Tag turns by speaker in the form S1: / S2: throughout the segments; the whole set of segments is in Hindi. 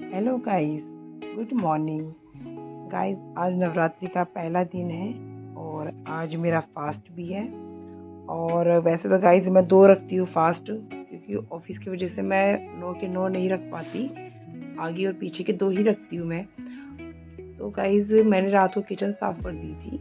S1: Hello guys, good morning. Guys, आज नवरात्रि का पहला दिन है और आज मेरा फास्ट भी है। और वैसे तो गाइस मैं 2 रखती हूँ फास्ट, क्योंकि ऑफिस की वजह से मैं 9 के 9 नहीं रख पाती। आगे और पीछे के 2 ही रखती हूँ मैं। तो गाइस मैंने रात को किचन साफ कर दी थी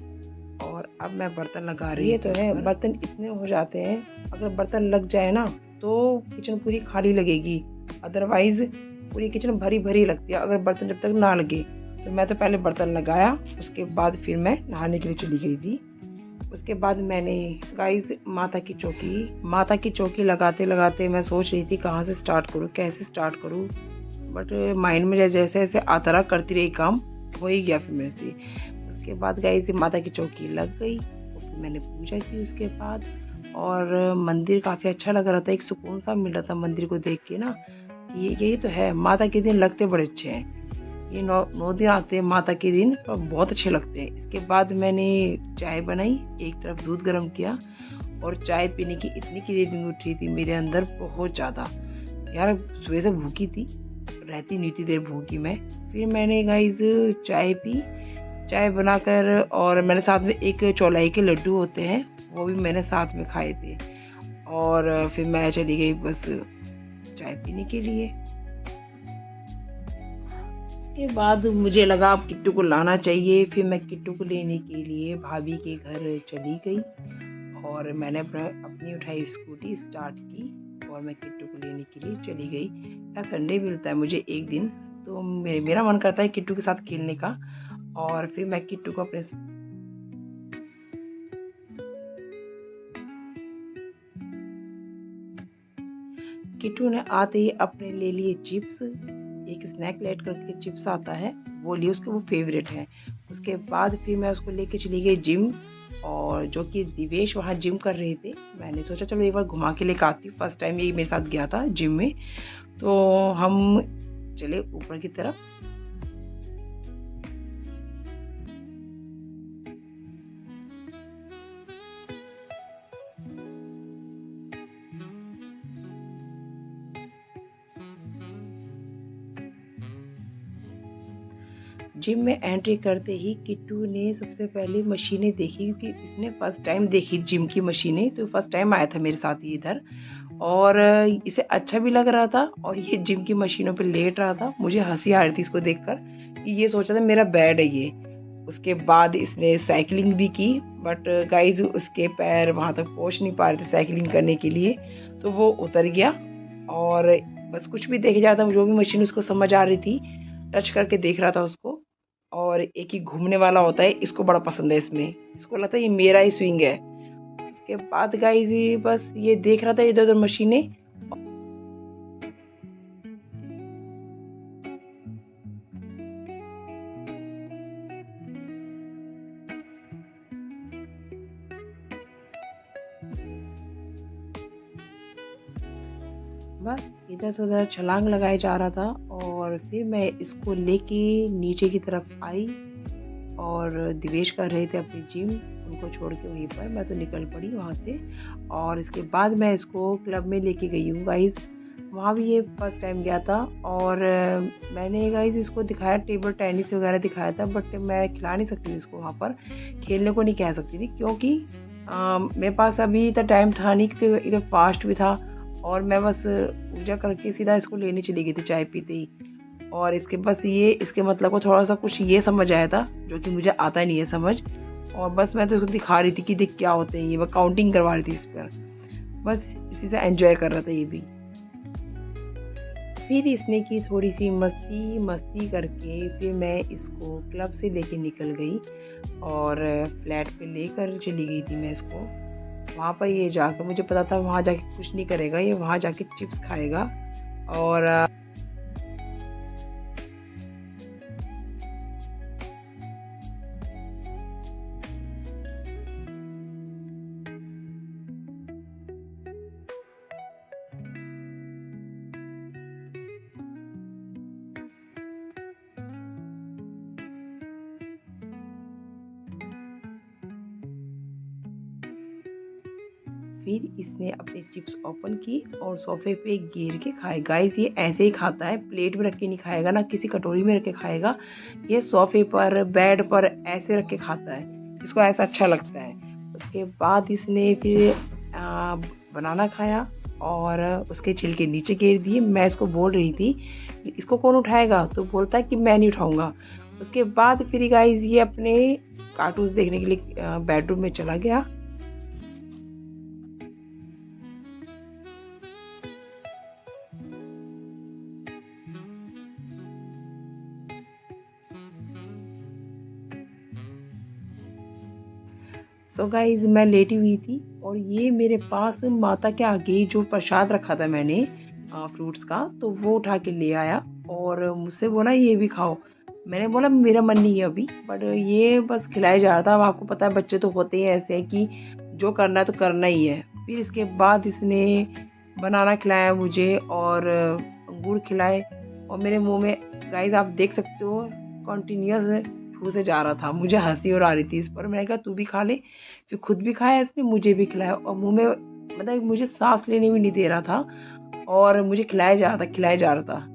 S1: और अब मैं बर्तन लगा रही हूँ। ये तो है, बर्तन इतने हो जाते हैं, अगर बर्तन लग जाए ना तो किचन पूरी खाली लगेगी, अदरवाइज पूरी किचन भरी भरी लगती है अगर बर्तन जब तक ना लगे। तो मैं तो पहले बर्तन लगाया, उसके बाद फिर मैं नहाने के लिए चली गई थी। उसके बाद मैंने गाइस माता की चौकी लगाते लगाते मैं सोच रही थी कहाँ से स्टार्ट करूँ, कैसे स्टार्ट करूँ। बट माइंड में जैसे जैसे आता रहा, करती रही काम, हो ही गया फिर मेरे से। उसके बाद गाइस माता की चौकी लग गई और फिर मैंने पूजा की उसके बाद। और मंदिर काफ़ी अच्छा लग रहा था, एक सुकून सा मिल रहा था मंदिर को देख के ना। यही तो है, माता के दिन लगते बड़े अच्छे हैं। ये 9 दिन आते हैं माता के दिन, तो बहुत अच्छे लगते हैं। इसके बाद मैंने चाय बनाई, एक तरफ दूध गर्म किया और चाय पीने की इतनी क्रेविंग उठ रही थी मेरे अंदर, बहुत ज़्यादा यार। सुबह से भूखी थी, रहती नहीं थी देर भूखी मैं। फिर मैंने गाइस चाय पी, चाय बनाकर, और मैंने साथ में एक चौलाई के लड्डू होते हैं वो भी मैंने साथ में खाए थे। और फिर मैं चली गई बस चाय पीने के लिए। उसके बाद मुझे लगा अब किट्टू को लाना चाहिए, फिर मैं किट्टू को लेने के लिए भाभी के घर चली गई और मैंने अपनी उठाई स्कूटी स्टार्ट की और मैं किट्टू को लेने के लिए चली गई। यार संडे मिलता है मुझे एक दिन, तो मेरा मन करता है किट्टू के साथ खेलने का। और फिर मैं किट्टू को अपने किट्टू ने आते ही अपने ले लिए चिप्स, एक स्नैक लेट करके चिप्स आता है वो लिए, उसके वो फेवरेट है। उसके बाद फिर मैं उसको लेके चली गई जिम, और जो कि दिवेश वहाँ जिम कर रहे थे। मैंने सोचा चलो एक बार घुमा के लेकर आती हूँ, फर्स्ट टाइम ये मेरे साथ गया था जिम में। तो हम चले ऊपर की तरफ। जिम में एंट्री करते ही किट्टू ने सबसे पहले मशीनें देखी, क्योंकि इसने फर्स्ट टाइम देखी जिम की मशीनें, तो फर्स्ट टाइम आया था मेरे साथ ही इधर। और इसे अच्छा भी लग रहा था और ये जिम की मशीनों पे लेट रहा था। मुझे हंसी आ रही थी इसको देखकर कि ये सोचा था मेरा बेड है ये। उसके बाद इसने साइकिलिंग भी की, बट गाइज उसके पैर वहाँ तक पहुँच नहीं पा रहे थे साइकिलिंग करने के लिए, तो वो उतर गया। और बस कुछ भी देखे जा रहा था, जो भी मशीन उसको समझ आ रही थी टच करके देख रहा था उसको। और एक ही घूमने वाला होता है, इसको बड़ा पसंद है इसमें, इसको लगता है ये मेरा ही स्विंग है। उसके बाद गाइस ये बस ये देख रहा था इधर उधर मशीनें। बस इधर से उधर छलांग लगाए जा रहा था। और फिर मैं इसको लेके नीचे की तरफ आई और दिवेश कर रहे थे अपनी जिम, उनको छोड़ के वहीं पर मैं तो निकल पड़ी वहाँ से। और इसके बाद मैं इसको क्लब में लेके गई हूँ गाइस, वहाँ भी ये फर्स्ट टाइम गया था। और मैंने गाइस इसको दिखाया, टेबल टेनिस वगैरह दिखाया था, बट मैं खिला नहीं सकती थी इसको वहाँ पर, खेलने को नहीं कह सकती थी, क्योंकि मेरे पास अभी इतना टाइम था नहीं, क्योंकि इधर फास्ट भी था। और मैं बस पूजा करके सीधा इसको लेने चली गई थी चाय पीते ही। और इसके बस ये इसके मतलब को थोड़ा सा कुछ ये समझ आया था, जो कि मुझे आता नहीं है समझ। और बस मैं तो इसको दिखा रही थी कि देख क्या होते हैं ये, मैं काउंटिंग करवा रही थी इस पर, बस इसी से एंजॉय कर रहा था ये भी। फिर इसने की थोड़ी सी मस्ती मस्ती करके फिर मैं इसको क्लब से लेके निकल गई और फ्लैट पे लेकर चली गई थी मैं इसको। वहाँ पर ये जाकर मुझे पता था वहाँ जाके कुछ नहीं करेगा, ये वहाँ जाके चिप्स खाएगा। और फिर इसने अपने चिप्स ओपन की और सोफे पे गिर के खाए। गाइस ये ऐसे ही खाता है, प्लेट में रख के नहीं खाएगा, ना किसी कटोरी में रख के खाएगा। ये सोफे पर, बेड पर ऐसे रख के खाता है, इसको ऐसा अच्छा लगता है। उसके बाद इसने फिर बनाना खाया और उसके छिलके नीचे गिर दिए। मैं इसको बोल रही थी कि इसको कौन उठाएगा, तो बोलता है कि मैं नहीं उठाऊंगा। उसके बाद फिर गाइस ये अपने कार्टून्स देखने के लिए बेडरूम में चला गया। तो गाइज मैं लेटी हुई थी और ये मेरे पास माता के आगे जो प्रसाद रखा था मैंने फ्रूट्स का, तो वो उठा के ले आया और मुझसे बोला ये भी खाओ। मैंने बोला मेरा मन नहीं है अभी, बट ये बस खिलाया जा रहा था। अब आपको पता है बच्चे तो होते ही ऐसे हैं कि जो करना है तो करना ही है। फिर इसके बाद इसने बनाना खिलाया मुझे और अंगूर खिलाए और मेरे मुंह में गाइज आप देख सकते हो कॉन्टीन्यूस ठूसे जा रहा था। मुझे हंसी और आ रही थी इस पर। मैंने कहा तू भी खा ले। फिर खुद भी खाया इसने, मुझे भी खिलाया और मुंह में मतलब मुझे सांस लेने भी नहीं दे रहा था और मुझे खिलाया जा रहा था, खिलाया जा रहा था।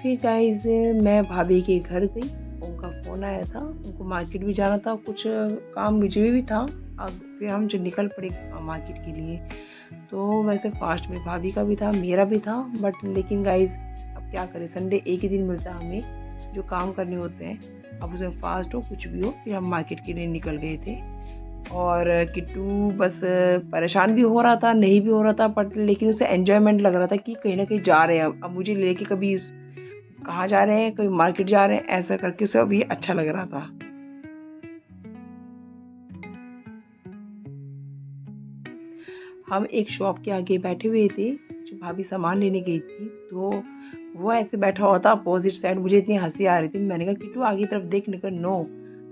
S1: फिर गाइज मैं भाभी के घर गई, उनका फ़ोन आया था, उनको मार्केट भी जाना था, कुछ काम मुझे भी था। अब फिर हम जो निकल पड़े मार्केट के लिए। तो वैसे फास्ट में भाभी का भी था, मेरा भी था, बट लेकिन गाइज अब क्या करें, संडे एक ही दिन मिलता है हमें जो काम करने होते हैं। अब उसमें फास्ट हो कुछ भी हो, फिर हम मार्केट के लिए निकल गए थे। और किट्टू बस परेशान भी हो रहा था, नहीं भी हो रहा था, बट लेकिन उसे एन्जॉयमेंट लग रहा था कि कहीं ना कहीं जा रहे हैं। अब मुझे लेके कभी कहाँ जा रहे हैं, कहीं मार्केट जा रहे हैं, ऐसा करके उसे अभी अच्छा लग रहा था। हम एक शॉप के आगे बैठे हुए थे, जो भाभी सामान लेने गई थी, तो वो ऐसे बैठा हुआ था अपोजिट साइड। मुझे इतनी हंसी आ रही थी, मैंने कहा किट्टू आगे तरफ देख निकल। नो।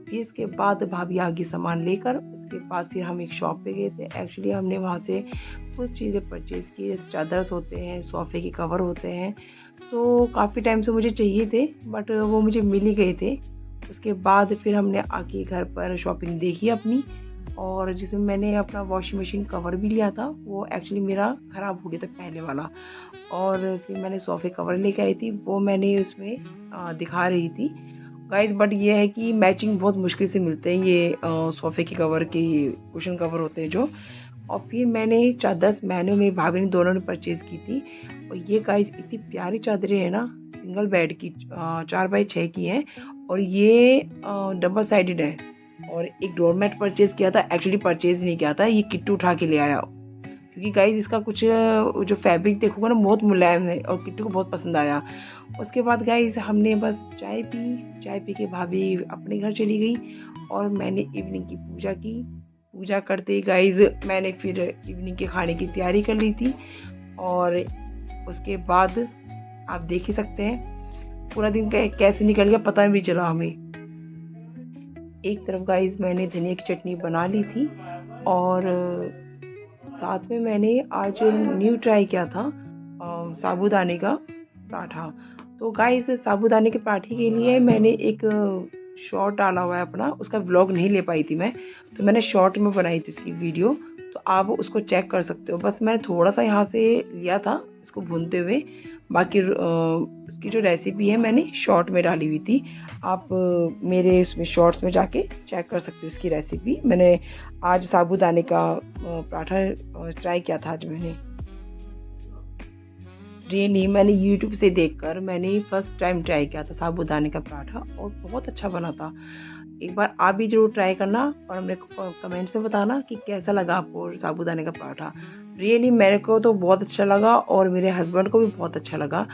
S1: फिर इसके बाद भाभी आगे सामान लेकर, उसके बाद फिर हम एक शॉप पे गए थे। एक्चुअली हमने वहाँ से कुछ चीज़ें परचेज़ की, जैसे चादर्स होते हैं, सोफ़े के कवर होते हैं, तो काफ़ी टाइम से मुझे चाहिए थे, बट वो मुझे मिल ही गए थे। उसके बाद फिर हमने आके घर पर शॉपिंग देखी अपनी, और जिसमें मैंने अपना वॉशिंग मशीन कवर भी लिया था। वो एक्चुअली मेरा ख़राब हो गया था पहले वाला, और फिर मैंने सोफ़े कवर लेके आई थी, वो मैंने उसमें दिखा रही थी गाइस। बट ये है कि मैचिंग बहुत मुश्किल से मिलते हैं ये सोफ़े के कवर के, कुशन कवर होते हैं जो। और फिर मैंने चादर मैंने मेरी भाभी ने दोनों ने परचेज़ की थी। और ये गाइस इतनी प्यारी चादरें हैं ना, सिंगल बेड की 4x6 की हैं, और ये डबल साइडेड है। और एक डोरमेट परचेज़ किया था, एक्चुअली परचेज़ नहीं किया था, ये किट्टू उठा के ले आया, क्योंकि गाइस इसका कुछ जो फैब्रिक देखोगे ना बहुत मुलायम है और किट्टू को बहुत पसंद आया। उसके बाद गाइस हमने बस चाय पी के भाभी अपने घर चली गई और मैंने इवनिंग की पूजा की। पूजा करते ही गाइस मैंने फिर इवनिंग के खाने की तैयारी कर ली थी। और उसके बाद आप देख ही सकते हैं पूरा दिन कैसे निकल गया, पता नहीं चला हमें। एक तरफ गाइस मैंने धनिया की चटनी बना ली थी, और साथ में मैंने आज न्यू ट्राई किया था साबूदाने का पराठा। तो गाइस साबूदाने के पराठे के लिए मैंने एक शॉर्ट डाला हुआ है अपना, उसका व्लॉग नहीं ले पाई थी मैं, तो मैंने शॉर्ट में बनाई थी उसकी वीडियो, तो आप उसको चेक कर सकते हो। बस मैंने थोड़ा सा यहाँ से लिया था इसको भूनते हुए, बाकी उसकी जो रेसिपी है मैंने शॉर्ट में डाली हुई थी। आप मेरे उसमें शॉर्ट्स में जाके चेक कर सकते हो उसकी रेसिपी। मैंने आज साबूदाने का पराठा ट्राई किया था आज मैंने। रियली मैंने यूट्यूब से देखकर मैंने फर्स्ट टाइम ट्राई किया था साबूदाने का पराठा और बहुत अच्छा बना था। एक बार आप भी ज़रूर ट्राई करना और मेरे को कमेंट्स में बताना कि कैसा लगा आपको साबूदाने का पराठा। रियली मेरे को तो बहुत अच्छा लगा और मेरे हस्बैंड को भी बहुत अच्छा लगा।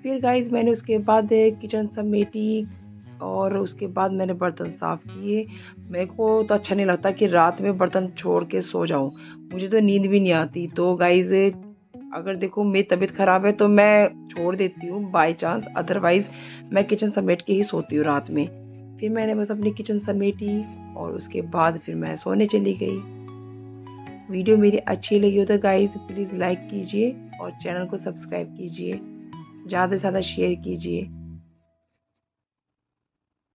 S1: फिर गाइस मैंने उसके बाद किचन समेटी और उसके बाद मैंने बर्तन साफ़ किए। मेरे को तो अच्छा नहीं लगता कि रात में बर्तन छोड़ के सो जाऊँ, मुझे तो नींद भी नहीं आती। तो गाइस अगर देखो मेरी तबीयत ख़राब है तो मैं छोड़ देती हूँ बाय चांस, अदरवाइज़ मैं किचन समेट के ही सोती हूँ रात में। फिर मैंने बस अपनी किचन समेटी और उसके बाद फिर मैं सोने चली गई। वीडियो मेरी अच्छी लगी हो तो गाइस प्लीज़ लाइक कीजिए और चैनल को सब्सक्राइब कीजिए, ज़्यादा से ज़्यादा शेयर कीजिए।